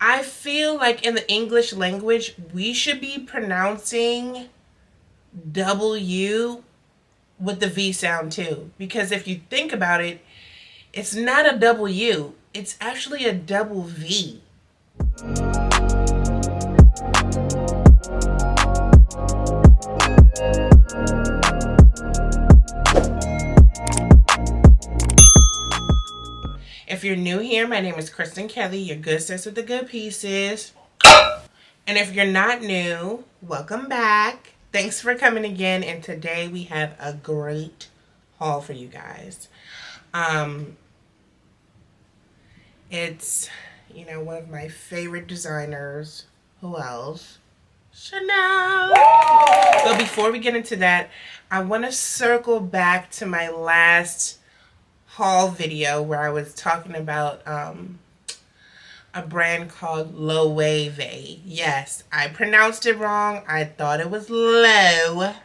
I feel like in the English language, we should be pronouncing W with the V sound too. Because if you think about it, it's not a W, it's actually a double V. If you're new here, my name is Kristin.kelli, your good sis with the good pieces. And if you're not new, welcome back. Thanks for coming again. And today we have a great haul for you guys. It's, one of my favorite designers. Who else? Chanel. But before we get into that, I want to circle back to my last haul video where I was talking about a brand called Loewe. Yes, I pronounced it wrong. I thought it was Low,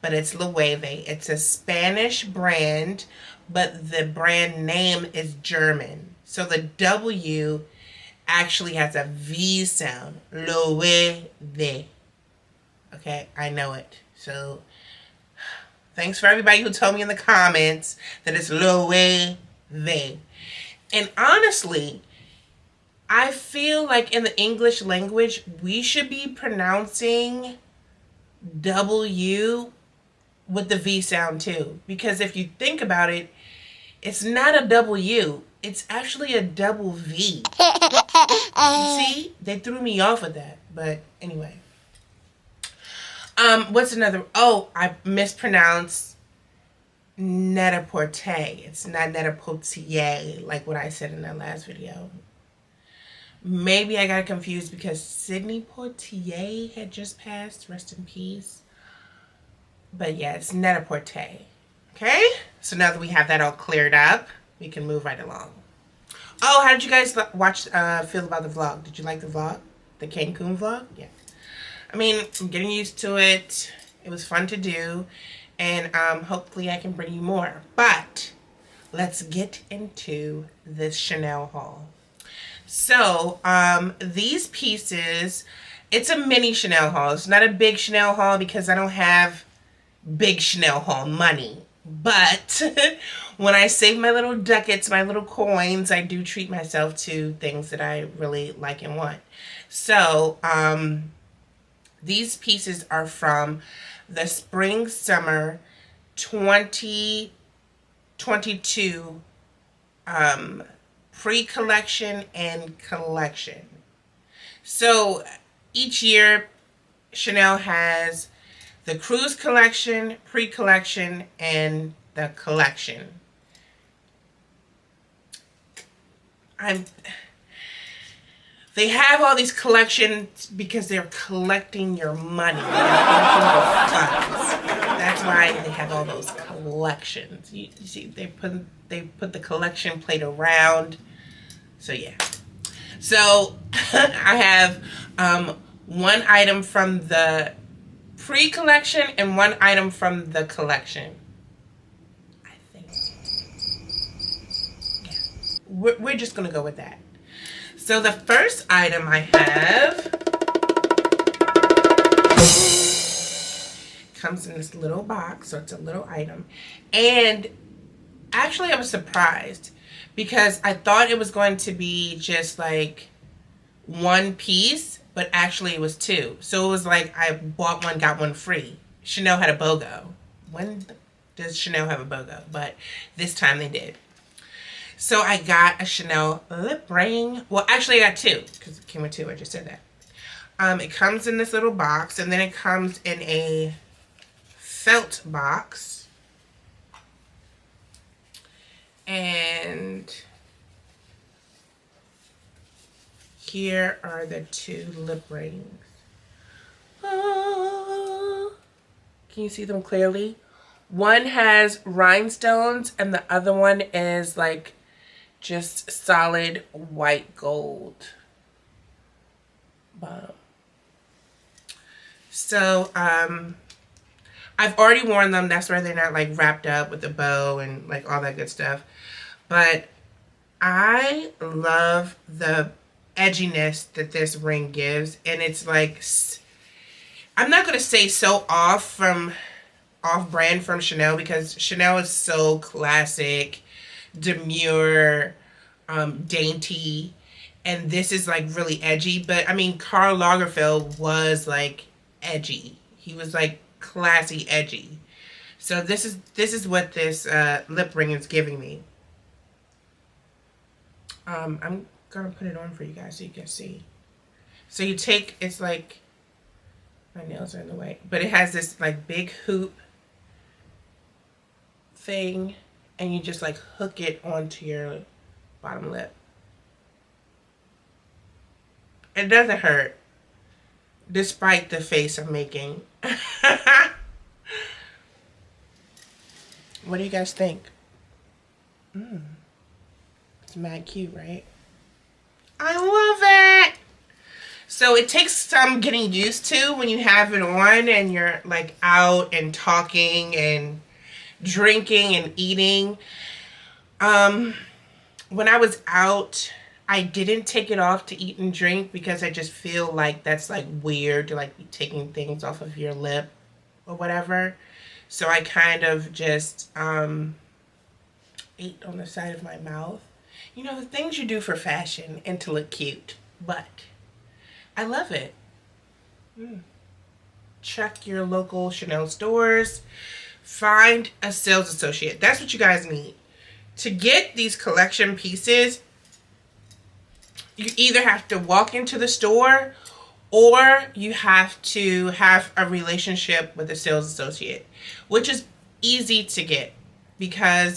but it's Loewe. It's a Spanish brand, but the brand name is German. So the W actually has a V sound. Loewe. Okay, I know it. So thanks for everybody who told me in the comments that it's Loewe. And honestly, I feel like in the English language, we should be pronouncing W with the V sound too. Because if you think about it, it's not a W, it's actually a double V. You see? They threw me off with that. But anyway. What's another? Oh, I mispronounced Net-a-Porter. It's not Net-a-Porter like what I said in that last video. Maybe I got confused because Sidney Poitier had just passed. Rest in peace. But yeah, it's Net-a-Porter. Okay? So now that we have that all cleared up, we can move right along. Oh, how did you guys feel about the vlog? Did you like the vlog? The Cancun vlog? Yeah. I mean, I'm getting used to it. It was fun to do. And hopefully I can bring you more. But let's get into this Chanel haul. So, these pieces, it's a mini Chanel haul. It's not a big Chanel haul because I don't have big Chanel haul money. But when I save my little ducats, my little coins, I do treat myself to things that I really like and want. So, these pieces are from the Spring Summer 2022 pre-collection and collection. So each year Chanel has the cruise collection, pre-collection, and the collection. They have all these collections because they're collecting your money. That's why they have all those collections. You see, they put the collection plate around. So yeah. So I have one item from the pre-collection and one item from the collection. I think. Yeah. We're just gonna go with that. So the first item I have comes in this little box, so it's a little item. And actually I was surprised because I thought it was going to be just like one piece, but actually it was two. So it was like I bought one, got one free. Chanel had a BOGO. When does Chanel have a BOGO? But this time they did. So I got a Chanel lip ring. Well, actually I got two because it came with two. I just said that. It comes in this little box, and then it comes in a felt box. And here are the two lip rings. Oh, can you see them clearly? One has rhinestones and the other one is like just solid white gold bottom. So I've already worn them. That's why they're not like wrapped up with a bow and like all that good stuff. But I love the edginess that this ring gives. And it's like, I'm not going to say so off brand from Chanel, because Chanel is so classic, demure, dainty, and this is like really edgy. But I mean, Karl Lagerfeld was like edgy. He was like classy, edgy. So this is what this lip ring is giving me. I'm gonna put it on for you guys so you can see. So you take, it's like, my nails are in the way, but it has this like big hoop thing, and you just like hook it onto your bottom lip. It doesn't hurt, despite the face I'm making. What do you guys think? It's mad cute, right? I love it. So it takes some getting used to when you have it on and you're like out and talking and drinking and eating. When I was out, I didn't take it off to eat and drink because I just feel like that's like weird to like be taking things off of your lip or whatever. So I kind of just ate on the side of my mouth. You know, the things you do for fashion and to look cute. But I love it. Check your local Chanel stores. Find a sales associate. That's what you guys need. To get these collection pieces, you either have to walk into the store or you have to have a relationship with a sales associate, which is easy to get because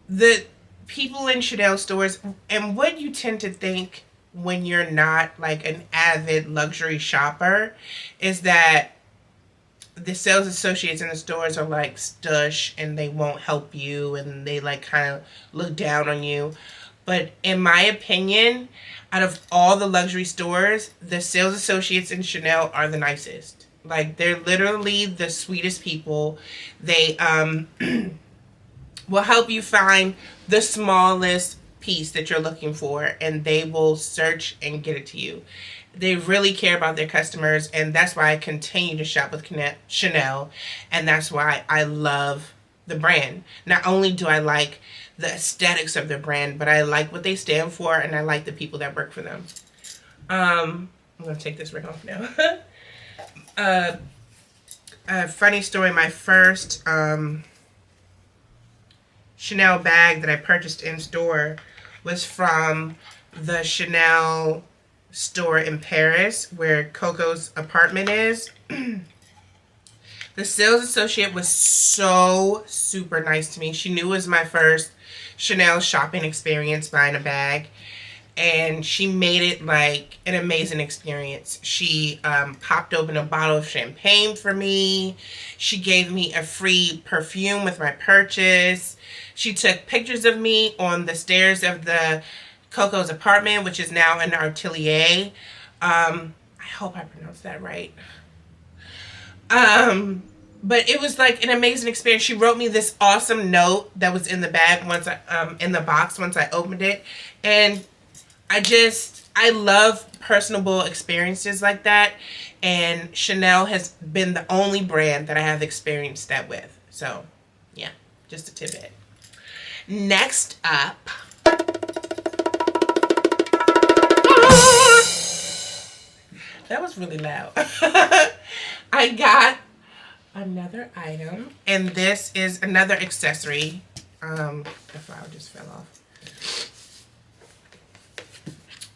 the people in Chanel stores, and what you tend to think when you're not like an avid luxury shopper, is that the sales associates in the stores are like stush and they won't help you and they like kind of look down on you. But in my opinion, out of all the luxury stores, the sales associates in Chanel are the nicest. Like, they're literally the sweetest people. They will help you find the smallest piece that you're looking for, and they will search and get it to you. They really care about their customers, and that's why I continue to shop with Chanel, and that's why I love the brand. Not only do I like the aesthetics of their brand, but I like what they stand for, and I like the people that work for them. I'm going to take this ring off now. A funny story, my first Chanel bag that I purchased in store was from the Chanel store in Paris where Coco's apartment is. The sales associate was so super nice to me. She knew it was my first Chanel shopping experience buying a bag, and she made it like an amazing experience. She popped open a bottle of champagne for me. She gave me a free perfume with my purchase. She took pictures of me on the stairs of the Coco's apartment, which is now an atelier. I hope I pronounced that right. But it was like an amazing experience. She wrote me this awesome note that was in the bag in the box once I opened it. And I love personable experiences like that. And Chanel has been the only brand that I have experienced that with. So, yeah, just a tidbit. Next up. That was really loud. I got another item, and this is another accessory. The flower just fell off.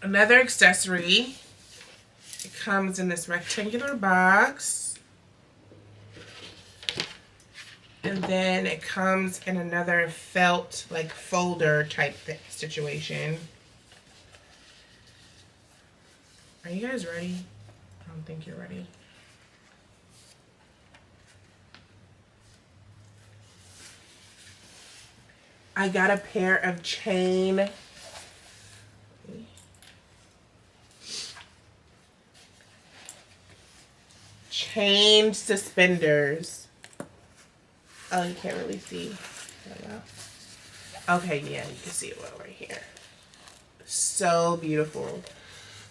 Another accessory. It comes in this rectangular box, and then it comes in another felt like folder type situation. Are you guys ready? I don't think you're ready. I got a pair of chain suspenders. Oh, you can't really see. Okay, yeah, you can see it well right here. So beautiful.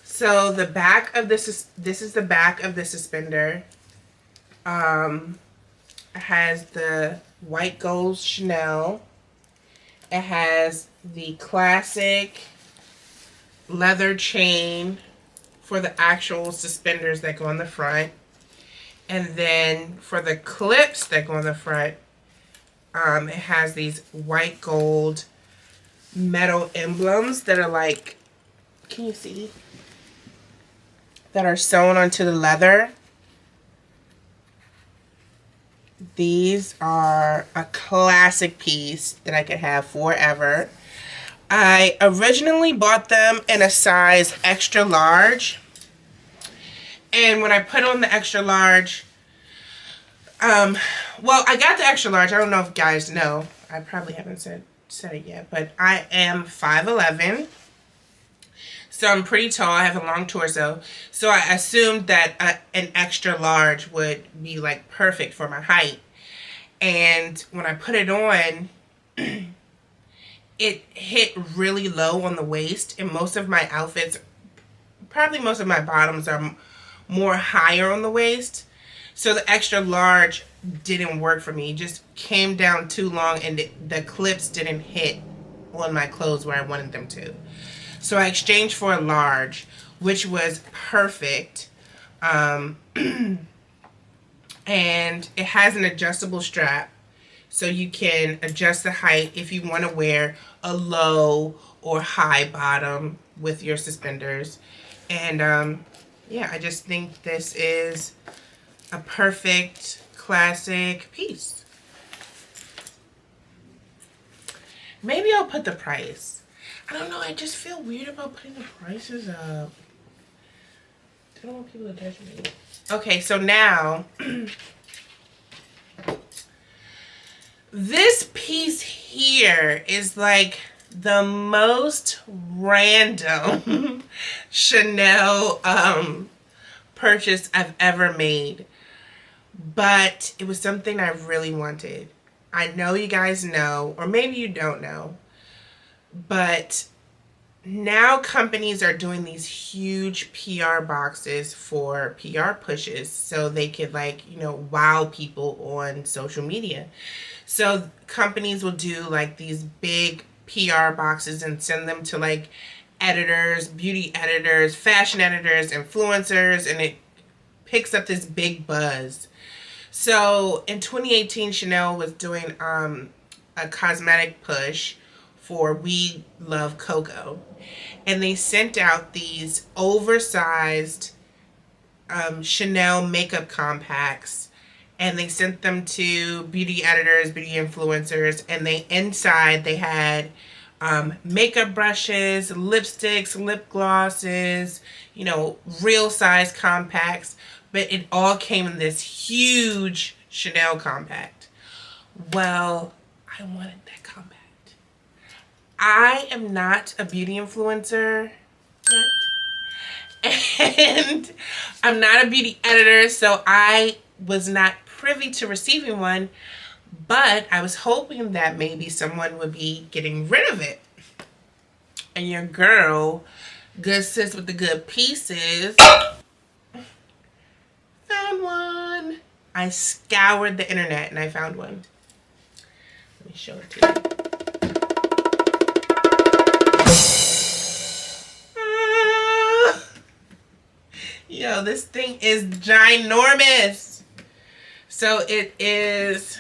So the back of this is the back of the suspender. It has the white gold Chanel. It has the classic leather chain for the actual suspenders that go on the front. And then for the clips that go on the front, it has these white gold metal emblems that are like, can you see? That are sewn onto the leather. These are a classic piece that I could have forever. I originally bought them in a size extra large. And when I put on the extra large, well, I got the extra large. I don't know if guys know. I probably haven't said it yet, but I am 5'11". So I'm pretty tall. I have a long torso. So I assumed that an extra large would be like perfect for my height. And when I put it on, it hit really low on the waist. And most of my outfits, probably most of my bottoms are more higher on the waist. So the extra large didn't work for me. It just came down too long and the clips didn't hit on my clothes where I wanted them to. So I exchanged for a large, which was perfect. And it has an adjustable strap. So you can adjust the height if you want to wear a low or high bottom with your suspenders. And yeah, I just think this is a perfect classic piece. Maybe I'll put the price. I don't know, I just feel weird about putting the prices up. I don't want people to judge me. Okay, so now, this piece here is like the most random Chanel purchase I've ever made. But it was something I really wanted. I know you guys know, or maybe you don't know, but now companies are doing these huge PR boxes for PR pushes so they could, like, you know, wow people on social media. So companies will do like these big PR boxes and send them to like editors, beauty editors, fashion editors, influencers, and it picks up this big buzz. So in 2018, Chanel was doing a cosmetic push for We Love Cocoa. And they sent out these oversized Chanel makeup compacts. And they sent them to beauty editors, beauty influencers. And inside they had makeup brushes, lipsticks, lip glosses, you know, real size compacts. But it all came in this huge Chanel compact. Well, I wanted that compact. I am not a beauty influencer yet. And I'm not a beauty editor, so I was not privy to receiving one. But I was hoping that maybe someone would be getting rid of it. And your girl, good sis with the good pieces, found one. I scoured the internet and I found one. Let me show it to you. Yo, this thing is ginormous. So it's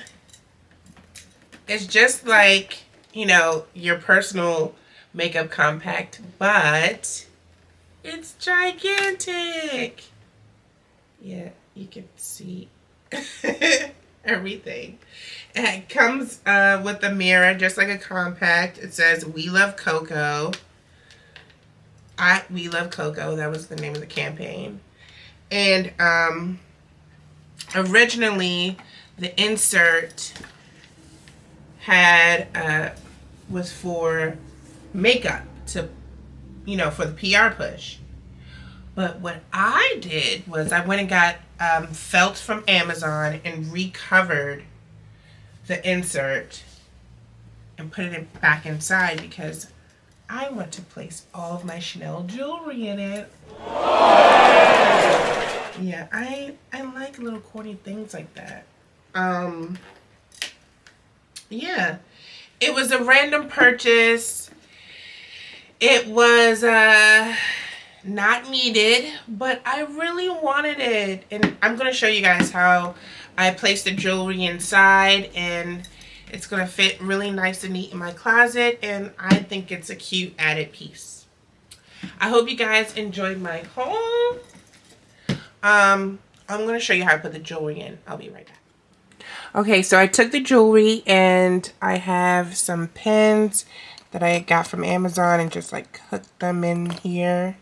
just like, you know, your personal makeup compact, but it's gigantic. Yeah, you can see everything. It comes with a mirror, just like a compact. It says, We Love Cocoa. We Love Cocoa. That was the name of the campaign. And originally, the insert was for makeup, to, you know, for the PR push. But what I did was I went and got felt from Amazon and recovered the insert and put it back inside because I want to place all of my Chanel jewelry in it. Yeah, I like little corny things like that. Yeah. It was a random purchase. It was not needed, but I really wanted it. And I'm going to show you guys how I placed the jewelry inside, and it's going to fit really nice and neat in my closet, and I think it's a cute added piece. I hope you guys enjoyed my haul. I'm going to show you how I put the jewelry in. I'll be right back. Okay, so I took the jewelry and I have some pins that I got from Amazon and just like hooked them in here.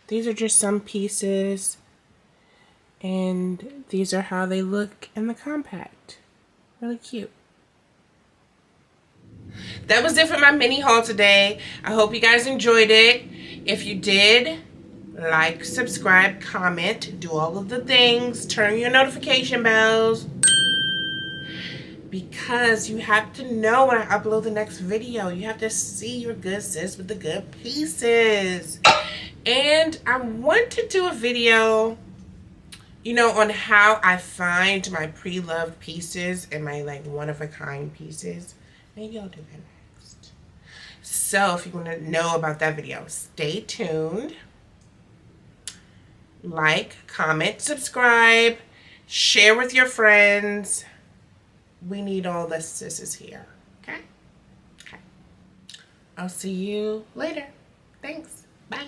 These are just some pieces, and these are how they look in the compact. Really cute. That was it for my mini haul today. I hope you guys enjoyed it. If you did, like, subscribe, comment, do all of the things, turn your notification bells, because you have to know when I upload the next video. You have to see your good sis with the good pieces. And I want to do a video, you know, on how I find my pre-loved pieces and my like one-of-a-kind pieces. Maybe I'll do that next. So if you want to know about that video, stay tuned. Like, comment, subscribe, share with your friends. We need all the sisters here. Okay? Okay. I'll see you later. Thanks. Bye.